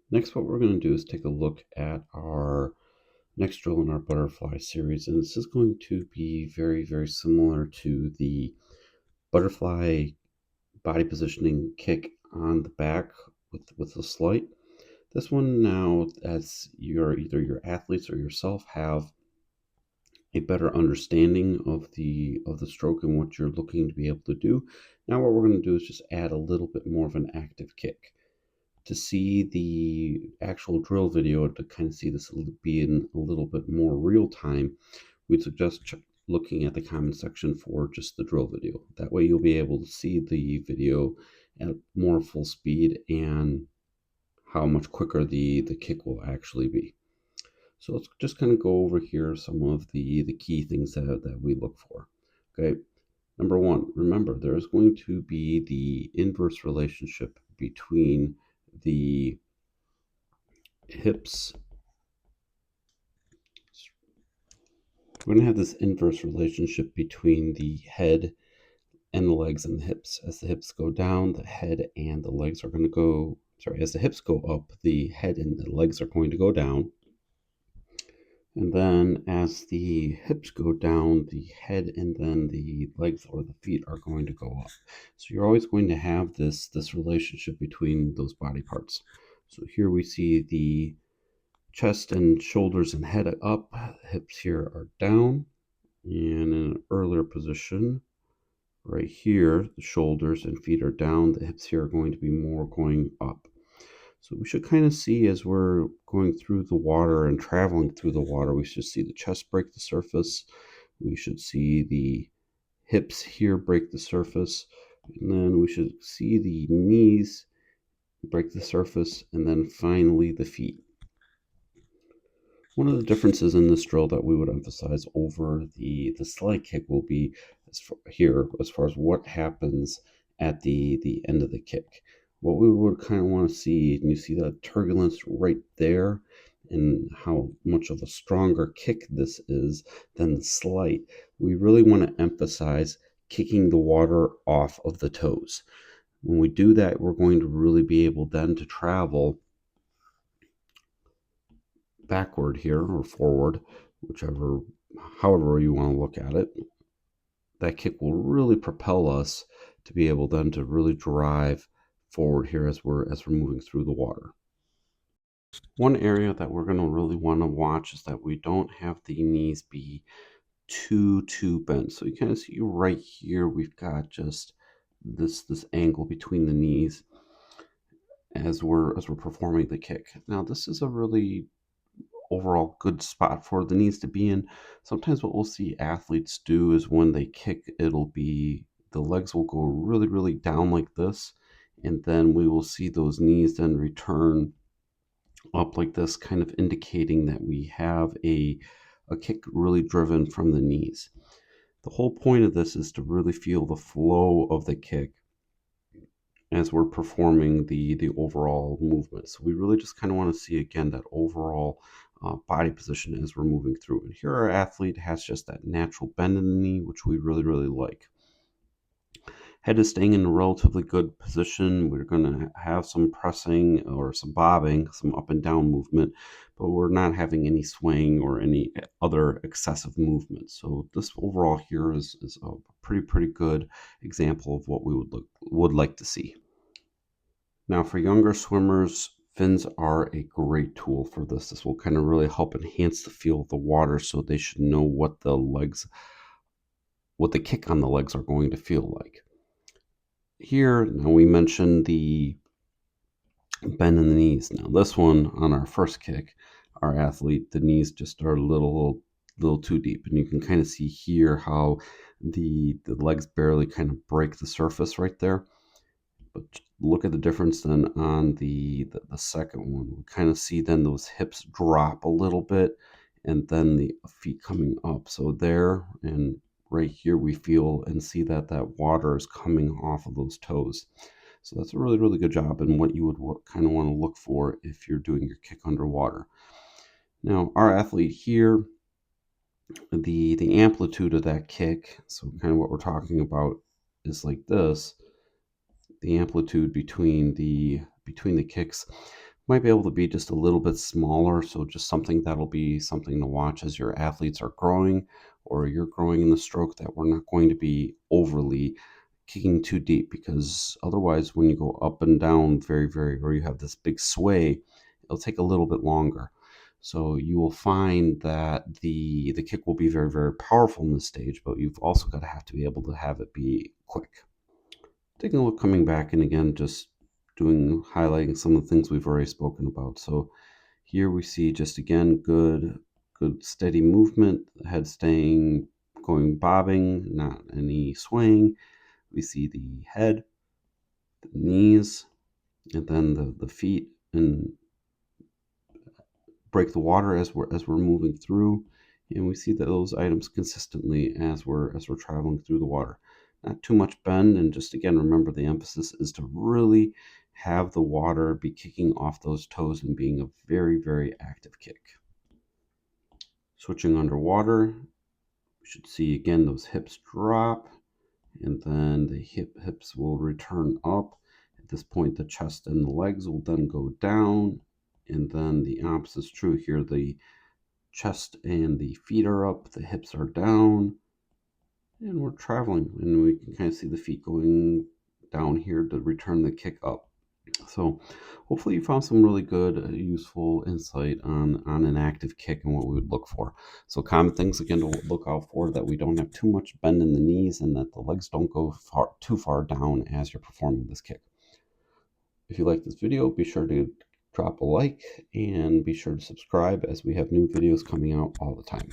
Next, what we're going to do is take a look at our next drill in our butterfly series, and this is going to be very, very similar to the butterfly body positioning kick on the back with the slight. This one now, as either your athletes or yourself have a better understanding of the stroke and what you're looking to be able to do. Now what we're going to do is just add a little bit more of an active kick. To see the actual drill video, to kind of see this being a little bit more real time, we'd suggest looking at the comment section for just the drill video. That way you'll be able to see the video at more full speed and how much quicker the kick will actually be. So let's just kind of go over here some of the key things that we look for. Okay, number one, remember there's going to be the inverse relationship between the hips. We're going to have this inverse relationship between the head and the legs and the hips. As the hips go down, the head and the legs are going to go, as the hips go up, the head and the legs are going to go down. And then as the hips go down, the head and then the legs or the feet are going to go up. So you're always going to have this relationship between those body parts. So here we see the chest and shoulders and head up, hips here are down. And in an earlier position, right here, the shoulders and feet are down, the hips here are going to be more going up. So we should kind of see as we're going through the water and traveling through the water, we should see the chest break the surface. We should see the hips here break the surface. And then we should see the knees break the surface. And then finally the feet. One of the differences in this drill that we would emphasize over the slide kick will be as far as what happens at the end of the kick. What we would kind of want to see, and you see that turbulence right there, and how much of a stronger kick this is than the slight. We really want to emphasize kicking the water off of the toes. When we do that, we're going to really be able then to travel backward here or forward, however you want to look at it. That kick will really propel us to be able then to really drive forward here as we're moving through the water. One area that we're going to really want to watch is that we don't have the knees be too bent. So you kind of see right here we've got just this angle between the knees as we're performing the kick. Now this is a really overall good spot for the knees to be in. Sometimes what we'll see athletes do is when they kick, it'll be the legs will go really down like this, and then we will see those knees then return up like this, kind of indicating that we have a kick really driven from the knees. The whole point of this is to really feel the flow of the kick as we're performing the overall movement. So we really just kind of want to see again that overall body position as we're moving through. And here our athlete has just that natural bend in the knee, which we really like. Head is staying in a relatively good position. We're going to have some pressing or some bobbing, some up and down movement, but we're not having any swaying or any other excessive movement. So this overall here is a pretty good example of what we would like to see. Now for younger swimmers, fins are a great tool for this. This will kind of really help enhance the feel of the water, so they should know what the kick on the legs are going to feel like. Here, now we mentioned the bend in the knees. Now this one, on our first kick, our athlete, the knees just are a little too deep. And you can kind of see here how the legs barely kind of break the surface right there. But look at the difference then on the second one. We kind of see then those hips drop a little bit and then the feet coming up. So there and right here we feel and see that water is coming off of those toes. So that's a really good job, and what you would kind of want to look for if you're doing your kick underwater. Now our athlete here, the amplitude of that kick, so kind of what we're talking about is like this. The amplitude between the kicks, Might be able to be just a little bit smaller, so just something that'll be something to watch as your athletes are growing or you're growing in the stroke, that we're not going to be overly kicking too deep, because otherwise when you go up and down or you have this big sway, it'll take a little bit longer. So you will find that the kick will be very powerful in this stage, but you've also got to have to be able to have it be quick. Taking a look, coming back, and again just highlighting some of the things we've already spoken about. So here we see just again good steady movement, head staying, going bobbing, not any swaying. We see the head, the knees, and then the feet, and break the water as we're moving through. And we see that those items consistently as we're traveling through the water. Not too much bend, and just again remember the emphasis is to really have the water be kicking off those toes and being a very active kick. Switching underwater, we should see again those hips drop, and then the hips will return up. At this point, the chest and the legs will then go down, and then the opposite is true here. The chest and the feet are up, the hips are down, and we're traveling, and we can kind of see the feet going down here to return the kick up. So hopefully you found some really good, useful insight on an active kick and what we would look for. So common things again to look out for: that we don't have too much bend in the knees, and that the legs don't go too far down as you're performing this kick. If you like this video, be sure to drop a like and be sure to subscribe, as we have new videos coming out all the time.